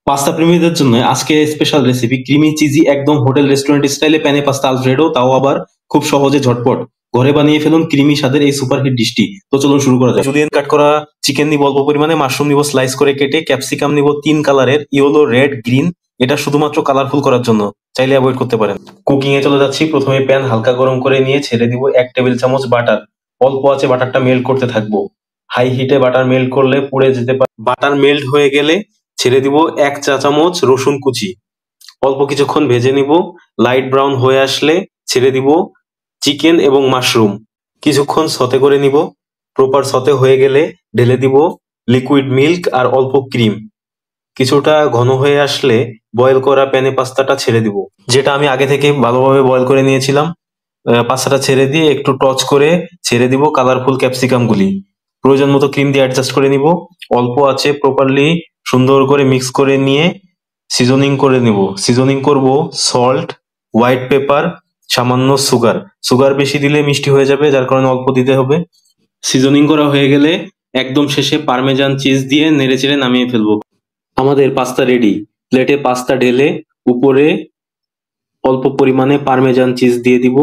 Pasta প্রেমীদের জন্য আজকে স্পেশাল রেসিপি ক্রিমি চিজি একদম হোটেল রেস্টুরেন্ট স্টাইলে প্যানে পাস্তা আলফ্রেডো, তাও আবার খুব সহজে ঝটপট। ঘরে বানিয়ে ফেলুন ক্রিমি স্বাদের এই সুপারহিট ডিশটি। তো চলুন শুরু করা যাক। জুলিয়ান কাট করা চিকেন নিব অল্প পরিমাণে, মাশরুম নিব স্লাইস করে কেটে, ক্যাপসিকাম নিব 3 কালারের, ইয়েলো, রেড, গ্রিন। এটা শুধুমাত্র কালারফুল করার জন্য, চাইলে অ্যাভয়েড করতে পারেন। কুকিং এ চলে যাচ্ছি। প্রথমে প্যান হালকা গরম করে নিয়ে ছেড়ে দিব 1 টেবিল চামচ বাটার। অল্প আছে বাটারটা মেল্ট করতে থাকবো। হাই হিটে বাটার মেল্ট করলে পুড়ে যেতে পারে। বাটার মেল্ট হয়ে গেলে ছেড়ে দিব 1 চা চামচ রসুন কুচি। অল্প কিছুক্ষণ ভেজে নিব। লাইট ব্রাউন হয়ে আসলে ছেড়ে দিব চিকেন এবং মাশরুম। কিছুক্ষণ সতে করে নিব। প্রপার সতে হয়ে গেলে ঢেলে দিব লিকুইড মিল্ক আর অল্প ক্রিম। কিছুটা ঘন হয়ে আসলে বয়েল করা প্যানে পাস্তাটা ছেড়ে দিব, যেটা আমি আগে থেকে ভালোভাবে বয়েল করে নিয়েছিলাম। পাস্তাটা ছেড়ে দিয়ে একটু টচ করে ছেড়ে দিব কালারফুল ক্যাপসিকাম গুলি। প্রয়োজন মতো ক্রিম দিয়ে অ্যাডজাস্ট করে নিব। অল্প আছে প্রপারলি সুন্দর করে মিক্স করে নিয়ে সিজনিং করে নিব। সিজনিং করব সল্ট, হোয়াইট পেপার, সামান্য সুগার। সুগার বেশি দিলে মিষ্টি হয়ে যাবে, যার কারণে অল্প দিতে হবে। সিজনিং করা হয়ে গেলে একদম শেষে পার্মেজান চিজ দিয়ে নেড়েচেড়ে নামিয়ে ফেলবো। আমাদের পাস্তা রেডি। প্লেটে পাস্তা ঢেলে উপরে অল্প পরিমাণে পার্মেজান চিজ দিয়ে দিব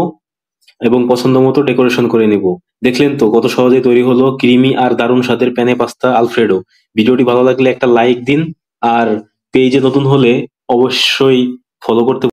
এবং পছন্দ মতো ডেকোরেশন করে নিব। দেখলেন তো কত সহজে তৈরি হলো ক্রিমি আর দারুণ স্বাদের প্যানে পাস্তা আলফ্রেডো। ভিডিওটি ভালো লাগলে একটা লাইক দিন, আর পেজে নতুন হলে অবশ্যই ফলো করতে